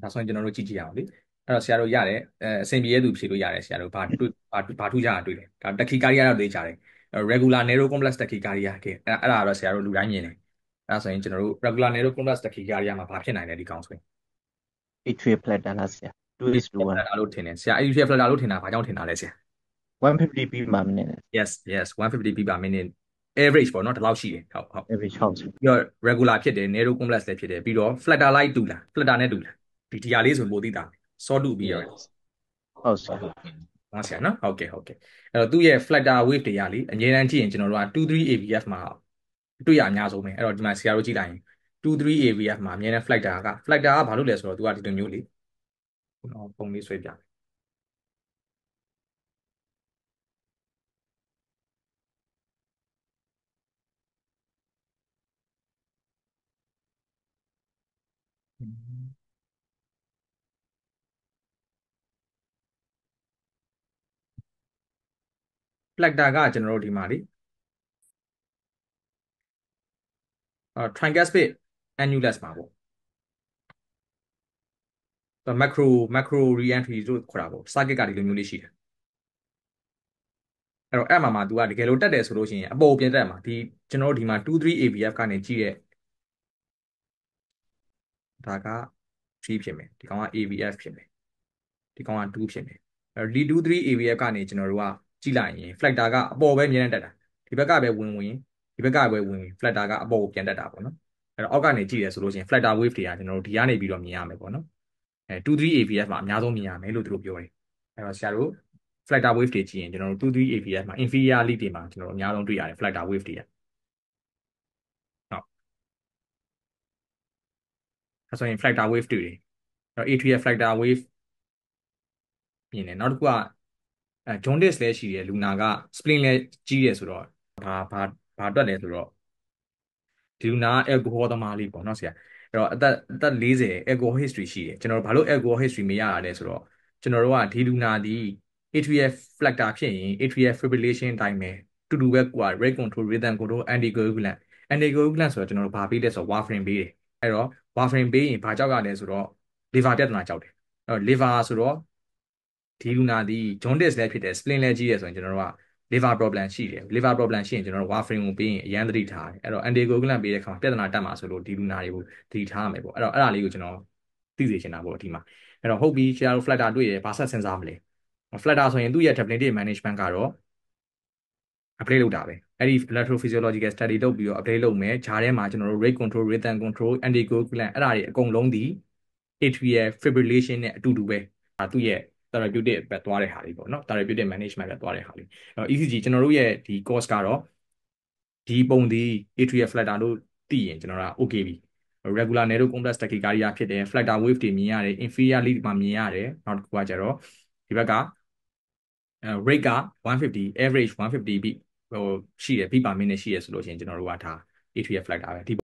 ဒါဆိုရင်ကျွန်တော်တို့ကြည့်ကြည့်အောင်လေအဲ့တော့ဆရာတို့ရတယ်အဆင်ပြေတဲ့သူဖြေလို့ရတယ်ဆရာတို့ဘာထူးကြတာတွေ့တယ်ဒါတက္ကီကာရီယာတော့သိကြတယ်regular narrow complex တက္ကီကာရီယာကဲအဲ့ဒါတော့ဆရာတို့လူတိုင်းမြင်တယ်အဲ့ဒါဆိုရင်ကျွန်တော်တို့ regular narrow complex တက္ကီကာရီယာမှာဘာဖြစ်နိုင်လဲဒီကောင်ဆိုရင် atrial flutter လားဆရာ 2:1 flutter လို့ထင်တယ်ဆရာ atrial flutter လို့ထင်တာဘာကြောင့်ထင်တာလဲဆရာ 150 beat per minute yes yes 150 beat per minute average ပေါ့နော်ဒီလောက်ရှိတယ်ဟုတ် average ဟုတ်ဆရာပြီးတော့ regular ဖြစ်တယ် narrow complex လည်းဖြစ်တယ်ပြီးတော့ flutter light တူလား flutter နဲ့တူလားဒီဟာလေးဆိုပိုသိတာစောတူပြီးတော့ yes ဟုတ်ဆရာဟုတ်ဆရာနော်ဟုတ်ကဲ့အဲ့တော့သူ့ရဲ့ flutter wave တွေကလေအငြင်းတန်းကြည့်ရင်ကျွန်တော်တို့က23 AVF မှာတွေ့ရအများဆုံးပဲအဲ့တော့ဒီမှာဆရာတို့ကြည့်လိုက်ရင်23 AVF မှာအမြဲတမ်း flutter ကဘာလို့လဲဆိုတော့သူကဒီလိုမျိုးလေပုံလေးဆွဲပြflutter ကကျွန်တော်တို့ဒီမှာလေtricuspid annulus မှာပေါ့macro reentry လို့ခေါ်တာပေါ့ circuit ကဒီလိုမျိုးလေးရှိတယ်အဲ့တော့အဲ့မှာ तू ကတကယ်လို့တက်တယ်ဆိုလို့ရှိရင်အပေါ်ပြင်တက်မှာဒီကျွန်တော်တို့ဒီမှာ23 AVF ကနေကြည့်ရဲ့ဒါက3ဖြစ်မယ်ဒီကောင်က AVF ဖြစ်မယ်ဒီကောင်က2ဖြစ်မယ်အဲ့တော့ဒီ23 AVF ကနေကျွန်တော်တို့ကကြည့်လိုက်ရင် flutter ကအပေါ်ပဲအမြဲတမ်းတက်တာဒီဘက်ကပဲဝင်ဒီဘက်ကပဲဝင် flutter ကအပေါ်ကိုပြန်တက်တာပေါ့နော်အဲ့တော့အောက်ကနေကြည့်ရဆိုလို့ရှိရင် flutter wave တွေကကျွန်တော်တို့ဒီကနေပြီးတော့မြင်ရမယ်ပေါ့နော်23 AVF မှာအများဆုံးမြင်ရမယ်လို့သူတို့ပြောတယ်အဲ့တော့ဆရာတို့ flutter wave တွေကြည့်ရင်ကျွန်တော်တို့23 AVF မှာ inferior lead တွေမှာကျွန်တော်တို့အများဆုံးတွေ့ရတယ် flutter wave တွေကဟုတ်အဲဆိုရင် flutter wave တွေ့တယ်အဲ့တော့ atrial flutter wave မြင်တယ်နောက်တစ်ခုကjaundice လည်းရှိတယ်လူနာက spleen လည်းကြီးတယ်ဆိုတော့ဘာတွက်လဲဆိုတော့ဒီလူနာက alcohol သမားလေးပေါ့နော်ဆရာအဲ့တော့အသက်40 alcohol history ရှိတယ်ကျွန်တော်တို့ဘာလို့ alcohol history မရရလဲဆိုတော့ကျွန်တော်တို့ကဒီလူနာဒီ atrial flutter ဖြစ်ရင် atrial fibrillation အတိုင်းပဲတူပဲကွာ rate control rhythm control anticoagulant ဆိုတော့ကျွန်တော်တို့ဘာပေးလဲဆိုတော့ warfarin ပေးတယ်အဲ့တော့ warfarin ပေးရင်ဘာကြောက်ရလဲဆိုတော့ liver ပြဿနာကြောက်တယ်အဲ့တော့ liver ဆိုတော့ဒီလူနာဒီ jaundice လည်းဖြစ်တယ် spleen လည်းကြီးတယ်ဆိုရင်ကျွန်တော်တို့က liver problem ရှိတယ် liver problem ရှိရင်ကျွန်တော်တို့ warfarin ကိုပေးရင်အရန်သတိထားတယ်အဲ့တော့ anticoagulant ပေးတဲ့အခါမှာပြဿနာတက်မှာဆိုလို့ဒီလူနာတွေကိုသတိထားရမယ်ပေါ့အဲ့တော့အဲ့ဒါလေးကိုကျွန်တော်သိစေချင်တာပေါ့ဒီမှာအဲ့တော့ဟုတ်ပြီဆရာတို့ flutter တွေ့တယ်ဘာဆက်စဉ်းစားမလဲ flutter ဆိုရင်သူ့ရဲ့ definitive management ကတော့ update လုပ်တာပဲအဲ့ဒီ electrophysiological study လုပ်ပြီးတော့ update လုပ်မယ်ဂျားထဲမှာကျွန်တော်တို့ rate control rhythm control anticoagulant အဲ့ဒါတွေအကုန်လုံးဒီ atrial fibrillation နဲ့အတူတူပဲဒါသူ့ရဲ့ therapeutic ပဲသွားတဲ့ဟာလေးပေါ့နော် therapeutic management ပဲသွားတဲ့ဟာလေးအဲ့တော့ ECG ကျွန်တော်တို့ရဲ့ဒီ course ကတော့ဒီပုံဒီ atrial flutter လို့သိရင်ကျွန်တော်တို့က okay ပြီ regular narrow complex tachycardia ဖြစ်တယ် flutter wave တွေမြင်ရတယ် inferior lead မှာမြင်ရတယ်နောက်တစ်ခုကကျတော့ဒီဘက်ကrate က150 average 150 beat ဟိုရှိတယ် beat per minute ရှိရဆိုလို့ရှိရင်ကျွန်တော်တို့ကဒါ atrial flutter ပဲဒီ